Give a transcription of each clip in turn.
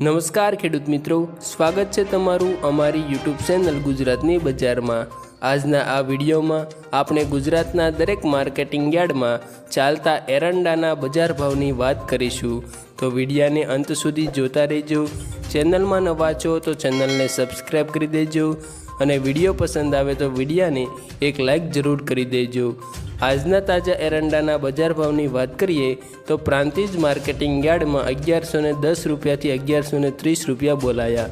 નમસ્કાર ખેડૂત મિત્રો, સ્વાગત છે તમારું અમારી યુટ્યુબ ચેનલ ગુજરાતની બજારમાં। આજના આ વિડીયોમાં આપણે ગુજરાતના દરેક માર્કેટિંગ યાર્ડમાં ચાલતા એરંડાના બજાર ભાવની વાત કરીશું, તો વિડીયાને અંત સુધી જોતા રહેજો। ચેનલમાં નવા છો તો ચેનલને સબસ્ક્રાઈબ કરી દેજો અને વિડીયો પસંદ આવે તો વિડીયાને એક લાઈક જરૂર કરી દેજો। આજના તાજા એરંડાના બજાર ભાવની વાત કરીએ તો પ્રાંતિજ માર્કેટિંગ યાર્ડમાં 1110 રૂપિયાથી 1130 રૂપિયા બોલાયા,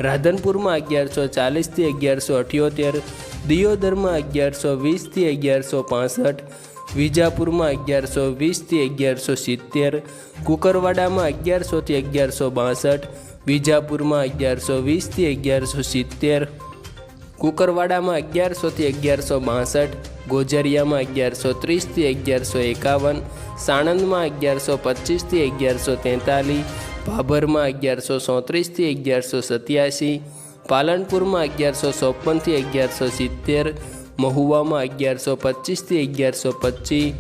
રાધનપુરમાં 1140થી 1178, દિયોદરમાં 1120થી 1165, વિજાપુરમાં 1120થી 1170, કુકરવાડામાં 1100થી 1162, વિજાપુરમાં 1120થી 1170, કુકરવાડામાં 1100થી 1162, ગોઝરિયામાં 1130થી 1151, સાણંદમાં 1125થી 1143, ભાભરમાં 1134થી 1187, પાલનપુરમાં 1154થી 1170, મહુવામાં 1125થી 1125,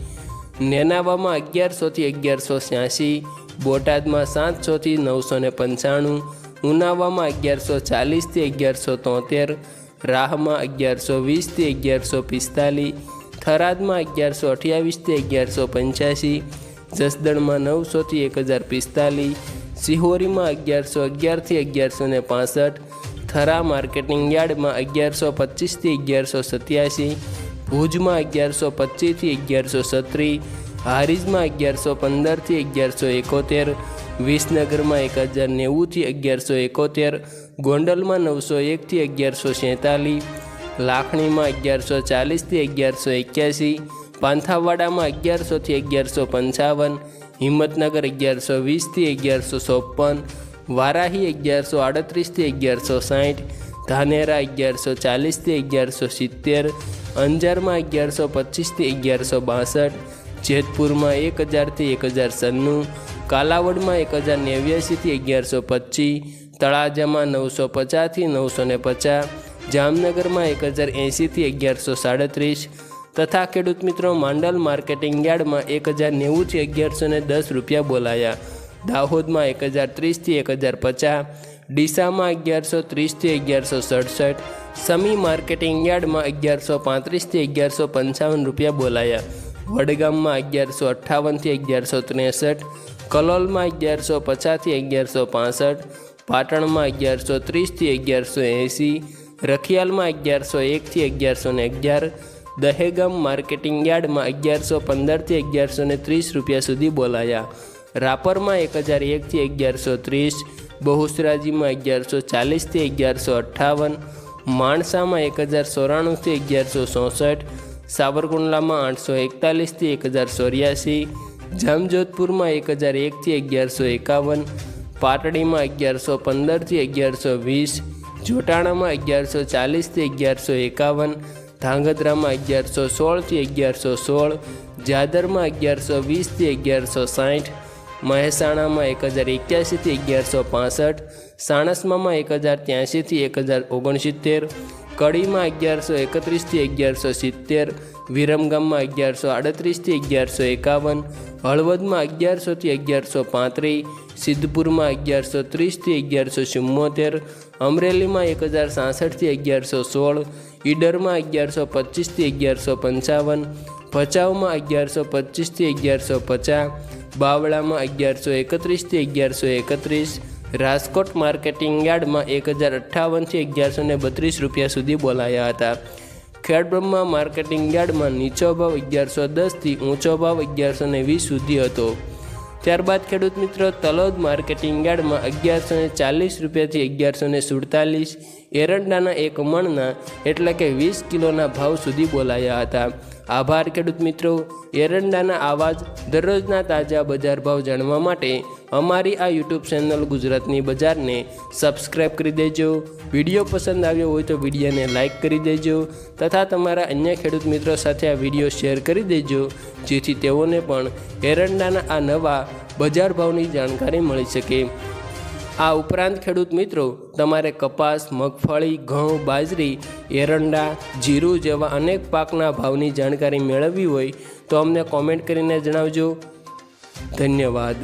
નેનાવામાં 1100થી 1186, બોટાદમાં 700થી 995, ઉનાવામાં 1140થી 1173, રાહમાં 1120થી 1145, થરાદમાં 1128થી 1185, જસદણમાં 900થી 1045, સિહોરીમાં 1111થી 1165, થરા માર્કેટિંગ યાર્ડમાં 1125થી 1187, ભુજમાં 1125થી 1136, હારીજમાં 1115થી 1171, વિસનગરમાં 1090થી 1171, ગોંડલમાં 901થી 1146, લાખણીમાં 1140થી 1181, પાંથાવાડામાં 1100થી 1155, હિંમતનગર 1120થી 1154, વારાહી 1138થી 1160, ધાનેરા 1140થી 1170, અંજારમાં 1125થી 1162, જેતપુરમાં 1000થી 1096, કાલાવડમાં 1089થી 1125, તળાજામાં 950થી 950, જામનગરમાં 1080થી 1137 તથા ખેડૂત મિત્રો માંડલ માર્કેટિંગ યાર્ડમાં 1090થી 1110 રૂપિયા બોલાયા, દાહોદમાં 1030થી 1050, ડીસામાં 1130થી 1167, સમી માર્કેટિંગ યાર્ડમાં 1135થી 1155 રૂપિયા બોલાયા, વડગામમાં 1158થી 1163, કલોલમાં 1150થી 1165, પાટણમાં 1130થી 1180, રખિયાલમાં 1101થી 1111, દહેગામ માર્કેટિંગ યાર્ડમાં 1115થી 1130 રૂપિયા સુધી બોલાયા, રાપરમાં 1001થી 1130, બહુસરાજીમાં 1140થી 1158, માણસામાં 1094થી 1164, સાવરકુંડલામાં 841થી 1084, જામજોધપુરમાં 1001થી 1151, પાટડીમાં 1115થી 1120, જોટાણામાં 1140થી 1151, ધાંગધ્રામાં 1116થી 1116, જાદરમાં 1120થી 1160, મહેસાણામાં 1081થી 1165, સાણસમામાં 1083થી 1069, કડીમાં 1131થી 1170, વિરમગામમાં 1138થી 1151, હળવદમાં 1100થી 1135, સિદ્ધપુરમાં 1130થી 1174, અમરેલીમાં 1066થી 1116, ઈડરમાં 1125થી 1155, ભચાઉમાં 1125થી 1150, બાવળામાં 1131થી 1131, રાજકોટ માર્કેટિંગ યાર્ડમાં 1058થી 1132 રૂપિયા સુધી બોલાયા હતા। ખેડબ્રહ્મા માર્કેટિંગ યાર્ડમાં નીચો ભાવ 1110થી ઊંચો ભાવ 1120 સુધી હતો। ત્યારબાદ ખેડૂત મિત્રો તલોદ માર્કેટિંગ યાર્ડમાં 1140 રૂપિયાથી 1147 એરંડાના એક મણના એટલે કે 20 કિલોના ભાવ સુધી બોલાયા હતા। આભાર ખેડૂત મિત્રો, એરંડાના આવા જ દરરોજના તાજા બજાર ભાવ જાણવા માટે અમારી આ યુટ્યુબ ચેનલ ગુજરાતની બજારને સબસ્ક્રાઈબ કરી દેજો। વિડીયો પસંદ આવ્યો હોય તો વિડીયોને લાઈક કરી દેજો તથા તમારા અન્ય ખેડૂત મિત્રો સાથે આ વિડીયો શેર કરી દેજો, જેથી તેઓને પણ એરંડાના આ નવા બજાર ભાવની જાણકારી મળી શકે। આ ઉપરાંત ખેડૂત મિત્રો તમારે કપાસ, મગફળી, ઘઉં, બાજરી, એરંડા, જીરું જેવા અનેક પાકના ભાવની જાણકારી મેળવવી હોય તો અમને કોમેન્ટ કરીને જણાવજો। ધન્યવાદ।